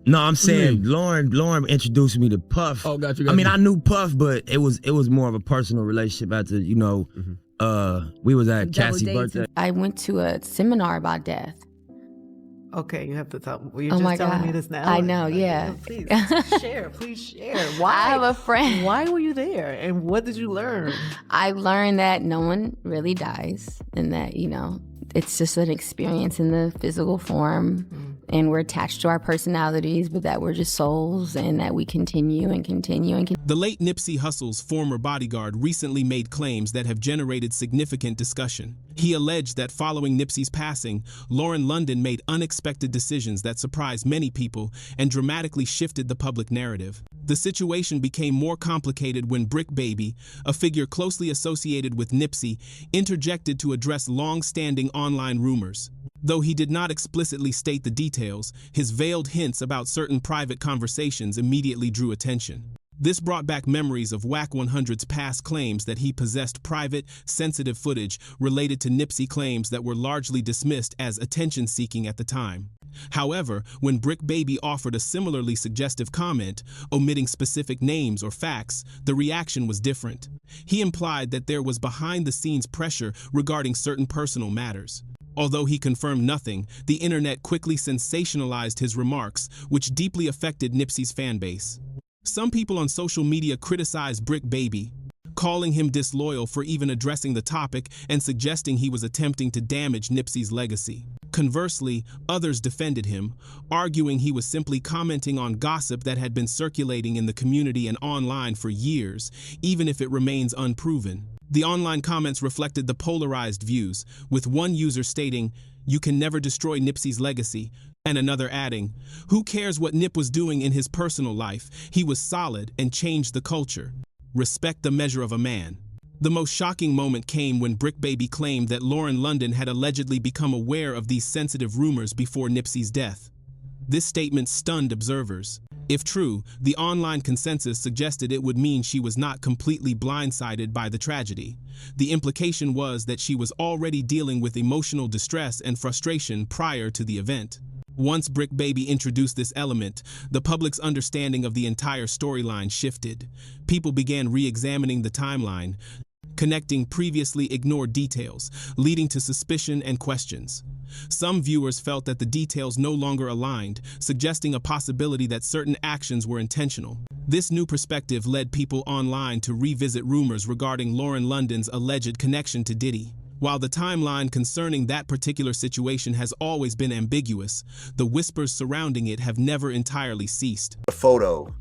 No, I'm saying Lauren introduced me to Puff. Oh, got you. I mean, I knew Puff, but it was more of a personal relationship after, we was at Cassie's birthday. I went to a seminar about death. Okay, you have to tell. Well, you're just telling me this now. I know, yeah. Please share. Why? I have a friend. Why were you there, and what did you learn? I learned that no one really dies, and that it's just an experience in the physical form, and we're attached to our personalities, but that we're just souls, and that we continue and continue and continue. The late Nipsey Hussle's former bodyguard recently made claims that have generated significant discussion. He alleged that following Nipsey's passing, Lauren London made unexpected decisions that surprised many people and dramatically shifted the public narrative. The situation became more complicated when Brick Baby, a figure closely associated with Nipsey, interjected to address long-standing online rumors. Though he did not explicitly state the details, his veiled hints about certain private conversations immediately drew attention. This brought back memories of Wack 100's past claims that he possessed private, sensitive footage related to Nipsey claims that were largely dismissed as attention-seeking at the time. However, when Brick Baby offered a similarly suggestive comment, omitting specific names or facts, the reaction was different. He implied that there was behind-the-scenes pressure regarding certain personal matters. Although he confirmed nothing, the internet quickly sensationalized his remarks, which deeply affected Nipsey's fanbase. Some people on social media criticized Brick Baby, calling him disloyal for even addressing the topic and suggesting he was attempting to damage Nipsey's legacy. Conversely, others defended him, arguing he was simply commenting on gossip that had been circulating in the community and online for years, even if it remains unproven. The online comments reflected the polarized views, with one user stating, "You can never destroy Nipsey's legacy," and another adding, "Who cares what Nip was doing in his personal life? He was solid and changed the culture. Respect the measure of a man." The most shocking moment came when Brick Baby claimed that Lauren London had allegedly become aware of these sensitive rumors before Nipsey's death. This statement stunned observers. If true, the online consensus suggested it would mean she was not completely blindsided by the tragedy. The implication was that she was already dealing with emotional distress and frustration prior to the event. Once Brick Baby introduced this element, the public's understanding of the entire storyline shifted. People began re-examining the timeline, connecting previously ignored details, leading to suspicion and questions. Some viewers felt that the details no longer aligned, suggesting a possibility that certain actions were intentional. This new perspective led people online to revisit rumors regarding Lauren London's alleged connection to Diddy. While the timeline concerning that particular situation has always been ambiguous, the whispers surrounding it have never entirely ceased. A photo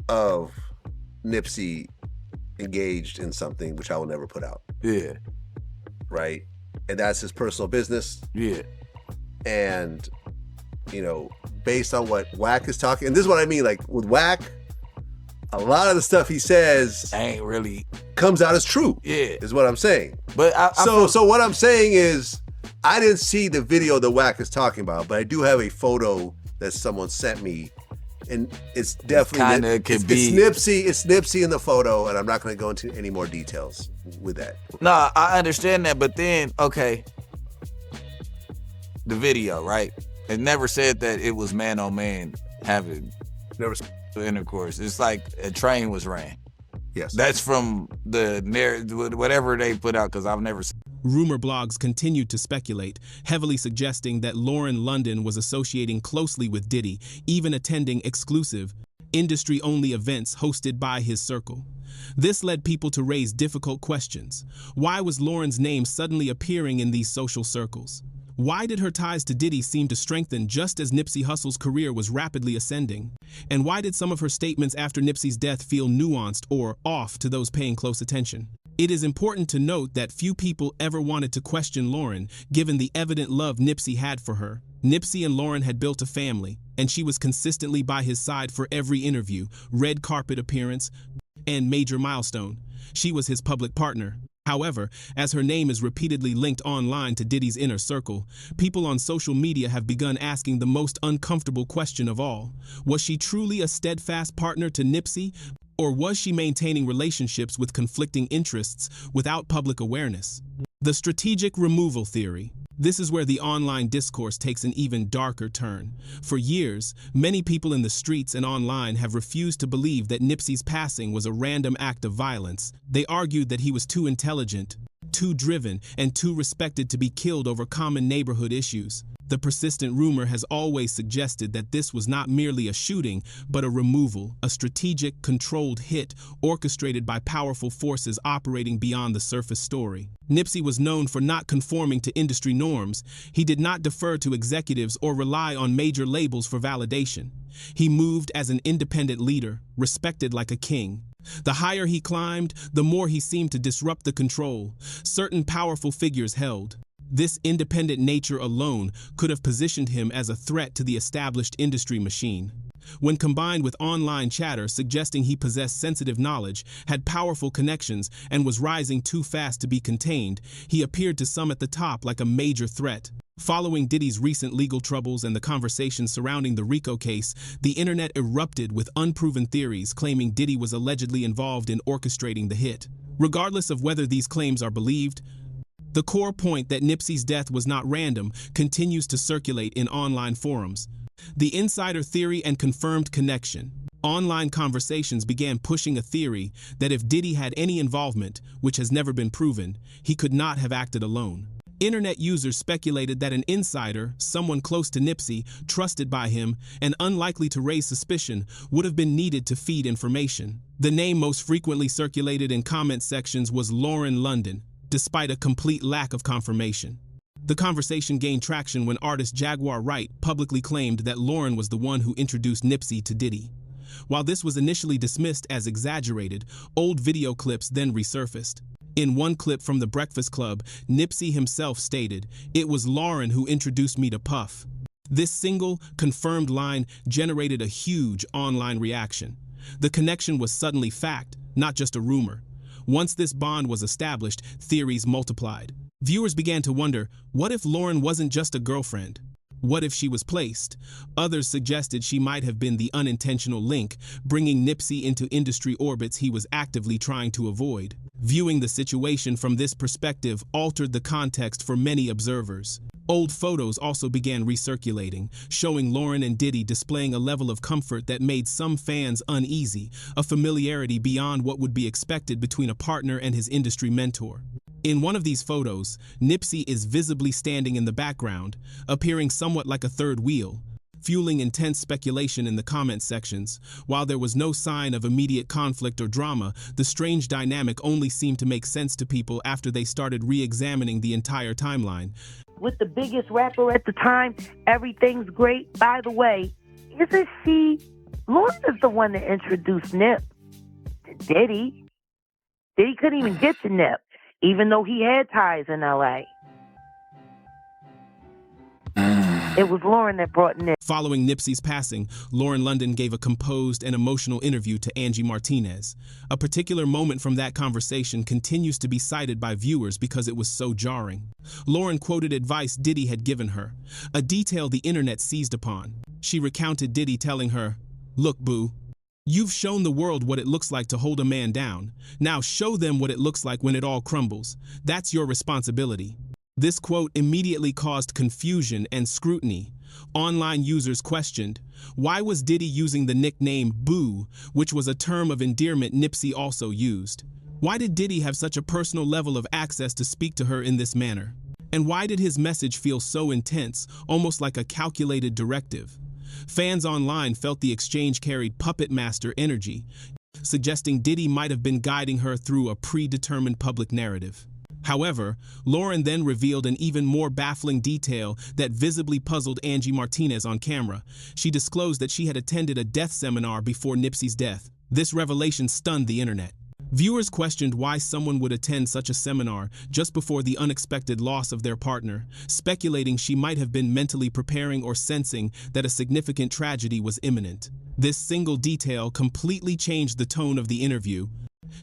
of Nipsey engaged in something which I will never put out. Yeah. Right? And that's his personal business. Yeah. And, based on what Wack is talking, and this is what I mean, like with Wack, a lot of the stuff he says ain't really comes out as true. Yeah. Is what I'm saying. But so what I'm saying is, I didn't see the video that Wack is talking about, but I do have a photo that someone sent me. And it's definitely it's Nipsey in the photo, and I'm not going to go into any more details with that. Nah, I understand that, but then the video, right? It never said that it was man on man having intercourse. It's like a train was ran. Yes, that's from the narrative, whatever they put out, because I've never seen. Rumor blogs continued to speculate, heavily suggesting that Lauren London was associating closely with Diddy, even attending exclusive, industry-only events hosted by his circle. This led people to raise difficult questions. Why was Lauren's name suddenly appearing in these social circles? Why did her ties to Diddy seem to strengthen just as Nipsey Hussle's career was rapidly ascending? And why did some of her statements after Nipsey's death feel nuanced or off to those paying close attention? It is important to note that few people ever wanted to question Lauren, given the evident love Nipsey had for her. Nipsey and Lauren had built a family, and she was consistently by his side for every interview, red carpet appearance, and major milestone. She was his public partner. However, as her name is repeatedly linked online to Diddy's inner circle, people on social media have begun asking the most uncomfortable question of all. Was she truly a steadfast partner to Nipsey? Or was she maintaining relationships with conflicting interests without public awareness? The strategic removal theory. This is where the online discourse takes an even darker turn. For years, many people in the streets and online have refused to believe that Nipsey's passing was a random act of violence. They argued that he was too intelligent, too driven, and too respected to be killed over common neighborhood issues. The persistent rumor has always suggested that this was not merely a shooting, but a removal, a strategic, controlled hit orchestrated by powerful forces operating beyond the surface story. Nipsey was known for not conforming to industry norms. He did not defer to executives or rely on major labels for validation. He moved as an independent leader, respected like a king. The higher he climbed, the more he seemed to disrupt the control certain powerful figures held. This independent nature alone could have positioned him as a threat to the established industry machine. When combined with online chatter suggesting he possessed sensitive knowledge, had powerful connections, and was rising too fast to be contained, he appeared to some at the top like a major threat. Following Diddy's recent legal troubles and the conversations surrounding the RICO case, the internet erupted with unproven theories claiming Diddy was allegedly involved in orchestrating the hit. Regardless of whether these claims are believed, the core point that Nipsey's death was not random continues to circulate in online forums. The insider theory and confirmed connection. Online conversations began pushing a theory that if Diddy had any involvement, which has never been proven, he could not have acted alone. Internet users speculated that an insider, someone close to Nipsey, trusted by him, and unlikely to raise suspicion, would have been needed to feed information. The name most frequently circulated in comment sections was Lauren London, despite a complete lack of confirmation. The conversation gained traction when artist Jaguar Wright publicly claimed that Lauren was the one who introduced Nipsey to Diddy. While this was initially dismissed as exaggerated, old video clips then resurfaced. In one clip from The Breakfast Club, Nipsey himself stated, "It was Lauren who introduced me to Puff." This single, confirmed line generated a huge online reaction. The connection was suddenly fact, not just a rumor. Once this bond was established, theories multiplied. Viewers began to wonder, what if Lauren wasn't just a girlfriend? What if she was placed? Others suggested she might have been the unintentional link, bringing Nipsey into industry orbits he was actively trying to avoid. Viewing the situation from this perspective altered the context for many observers. Old photos also began recirculating, showing Lauren and Diddy displaying a level of comfort that made some fans uneasy, a familiarity beyond what would be expected between a partner and his industry mentor. In one of these photos, Nipsey is visibly standing in the background, appearing somewhat like a third wheel, fueling intense speculation in the comment sections. While there was no sign of immediate conflict or drama, the strange dynamic only seemed to make sense to people after they started re-examining the entire timeline. With the biggest rapper at the time, everything's great. By the way, isn't she? Lauren is the one that introduced Nip to Diddy. Diddy couldn't even get to Nip, even though he had ties in L.A. It was Lauren that brought Nip. Following Nipsey's passing, Lauren London gave a composed and emotional interview to Angie Martinez. A particular moment from that conversation continues to be cited by viewers because it was so jarring. Lauren quoted advice Diddy had given her, a detail the internet seized upon. She recounted Diddy telling her, "Look, boo, you've shown the world what it looks like to hold a man down. Now show them what it looks like when it all crumbles. That's your responsibility." This quote immediately caused confusion and scrutiny. Online users questioned, why was Diddy using the nickname Boo, which was a term of endearment Nipsey also used? Why did Diddy have such a personal level of access to speak to her in this manner? And why did his message feel so intense, almost like a calculated directive? Fans online felt the exchange carried puppet master energy, suggesting Diddy might have been guiding her through a predetermined public narrative. However, Lauren then revealed an even more baffling detail that visibly puzzled Angie Martinez on camera. She disclosed that she had attended a death seminar before Nipsey's death. This revelation stunned the internet. Viewers questioned why someone would attend such a seminar just before the unexpected loss of their partner, speculating she might have been mentally preparing or sensing that a significant tragedy was imminent. This single detail completely changed the tone of the interview,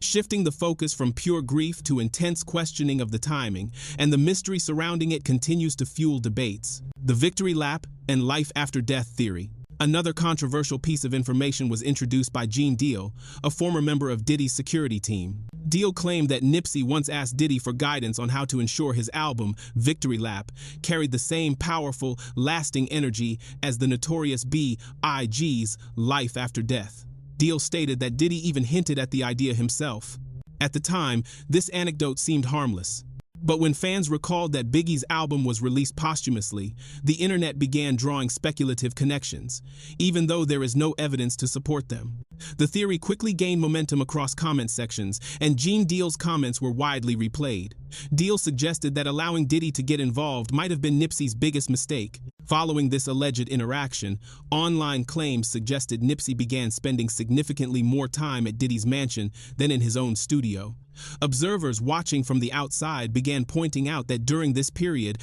shifting the focus from pure grief to intense questioning of the timing, and the mystery surrounding it continues to fuel debates. The victory lap and life after death theory. Another controversial piece of information was introduced by Gene Deal, a former member of Diddy's security team. Deal claimed that Nipsey once asked Diddy for guidance on how to ensure his album, Victory Lap, carried the same powerful, lasting energy as the notorious B.I.G.'s Life After Death. Deal stated that Diddy even hinted at the idea himself. At the time, this anecdote seemed harmless. But when fans recalled that Biggie's album was released posthumously, the internet began drawing speculative connections, even though there is no evidence to support them. The theory quickly gained momentum across comment sections, and Gene Deal's comments were widely replayed. Deal suggested that allowing Diddy to get involved might have been Nipsey's biggest mistake. Following this alleged interaction, online claims suggested Nipsey began spending significantly more time at Diddy's mansion than in his own studio. Observers watching from the outside began pointing out that during this period,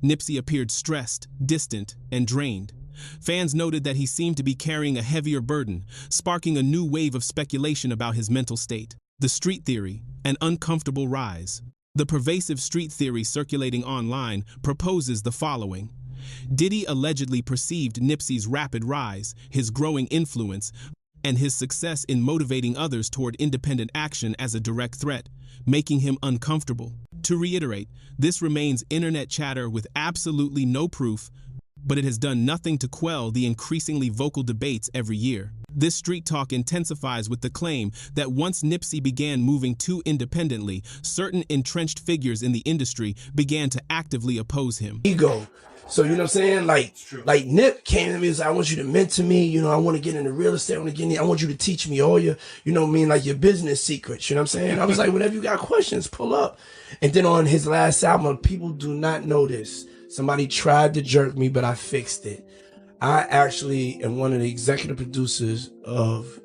Nipsey appeared stressed, distant, and drained. Fans noted that he seemed to be carrying a heavier burden, sparking a new wave of speculation about his mental state. The street theory, an uncomfortable rise. The pervasive street theory circulating online proposes the following. Diddy allegedly perceived Nipsey's rapid rise, his growing influence, and his success in motivating others toward independent action as a direct threat, making him uncomfortable. To reiterate, this remains internet chatter with absolutely no proof, but it has done nothing to quell the increasingly vocal debates every year. This street talk intensifies with the claim that once Nipsey began moving too independently, certain entrenched figures in the industry began to actively oppose him. Ego. So, you know what I'm saying? Like Nip came to me and said, I want you to mentor me. You know, I want to get into real estate. I want you to teach me all your, you know what I mean? Like your business secrets. You know what I'm saying? I was like, whenever you got questions, pull up. And then on his last album, people do not know this. Somebody tried to jerk me, but I fixed it. I actually am one of the executive producers of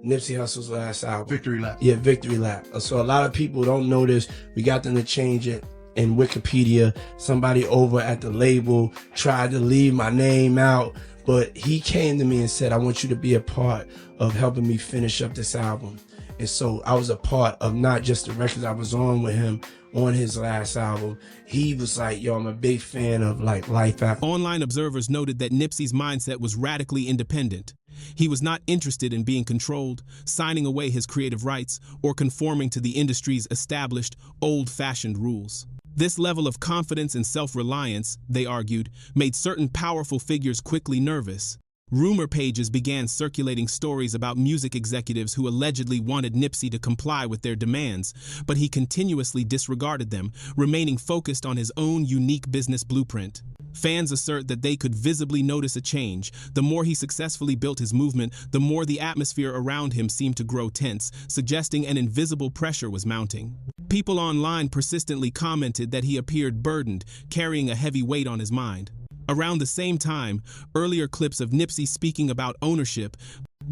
Nipsey Hussle's last album. Victory Lap. Yeah, Victory Lap. So a lot of people don't know this. We got them to change it. In Wikipedia, somebody over at the label tried to leave my name out, but he came to me and said, I want you to be a part of helping me finish up this album. And so I was a part of not just the records I was on with him on his last album. He was like, yo, I'm a big fan of like Life After. Online observers noted that Nipsey's mindset was radically independent. He was not interested in being controlled, signing away his creative rights, or conforming to the industry's established, old-fashioned rules. This level of confidence and self-reliance, they argued, made certain powerful figures quickly nervous. Rumor pages began circulating stories about music executives who allegedly wanted Nipsey to comply with their demands, but he continuously disregarded them, remaining focused on his own unique business blueprint. Fans assert that they could visibly notice a change. The more he successfully built his movement, the more the atmosphere around him seemed to grow tense, suggesting an invisible pressure was mounting. People online persistently commented that he appeared burdened, carrying a heavy weight on his mind. Around the same time, earlier clips of Nipsey speaking about ownership,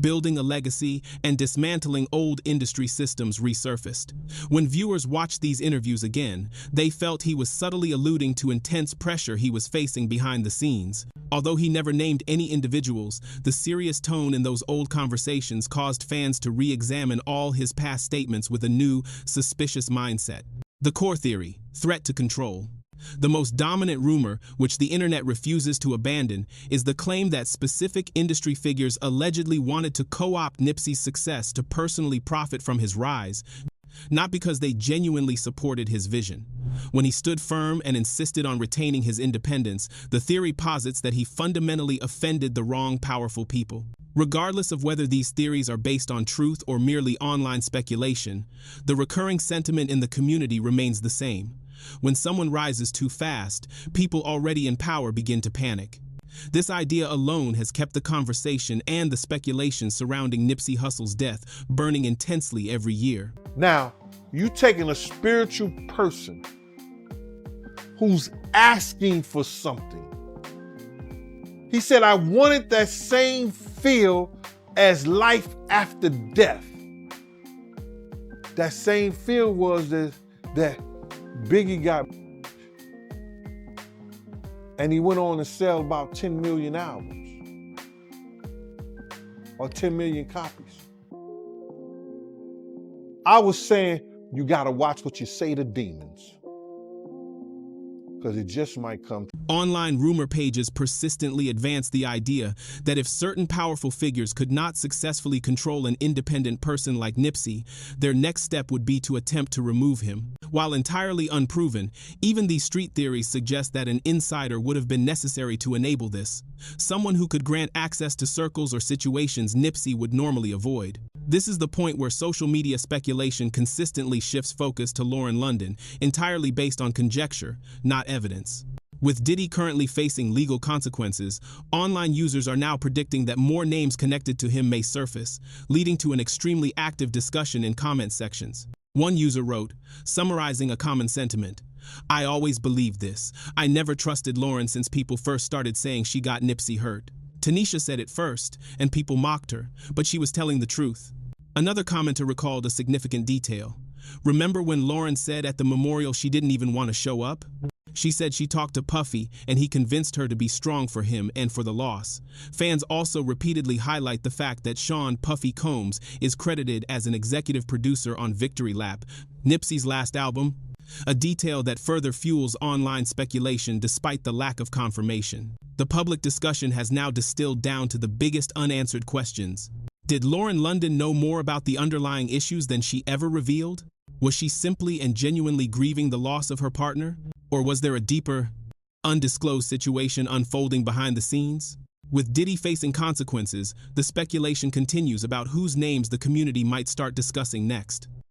building a legacy, and dismantling old industry systems resurfaced. When viewers watched these interviews again, they felt he was subtly alluding to intense pressure he was facing behind the scenes. Although he never named any individuals, the serious tone in those old conversations caused fans to re-examine all his past statements with a new, suspicious mindset. The core theory, threat to control. The most dominant rumor, which the internet refuses to abandon, is the claim that specific industry figures allegedly wanted to co-opt Nipsey's success to personally profit from his rise, not because they genuinely supported his vision. When he stood firm and insisted on retaining his independence, the theory posits that he fundamentally offended the wrong powerful people. Regardless of whether these theories are based on truth or merely online speculation, the recurring sentiment in the community remains the same. When someone rises too fast, people already in power begin to panic. This idea alone has kept the conversation and the speculation surrounding Nipsey Hussle's death burning intensely every year. Now, you taking a spiritual person who's asking for something. He said, I wanted that same feel as life after death. That same feel was that Biggie got, and he went on to sell about 10 million albums or 10 million copies. I was saying, you gotta watch what you say to demons, because it just might come. Online rumor pages persistently advance the idea that if certain powerful figures could not successfully control an independent person like Nipsey, their next step would be to attempt to remove him. While entirely unproven, even these street theories suggest that an insider would have been necessary to enable this, someone who could grant access to circles or situations Nipsey would normally avoid. This is the point where social media speculation consistently shifts focus to Lauren London, entirely based on conjecture, not evidence. With Diddy currently facing legal consequences, online users are now predicting that more names connected to him may surface, leading to an extremely active discussion in comment sections. One user wrote, summarizing a common sentiment, "I always believed this. I never trusted Lauren since people first started saying she got Nipsey hurt. Tanisha said it first, and people mocked her, but she was telling the truth." Another commenter recalled a significant detail. "Remember when Lauren said at the memorial she didn't even want to show up? She said she talked to Puffy and he convinced her to be strong for him and for the loss." Fans also repeatedly highlight the fact that Sean Puffy Combs is credited as an executive producer on Victory Lap, Nipsey's last album, a detail that further fuels online speculation despite the lack of confirmation. The public discussion has now distilled down to the biggest unanswered questions. Did Lauren London know more about the underlying issues than she ever revealed? Was she simply and genuinely grieving the loss of her partner? Or was there a deeper, undisclosed situation unfolding behind the scenes? With Diddy facing consequences, the speculation continues about whose names the community might start discussing next.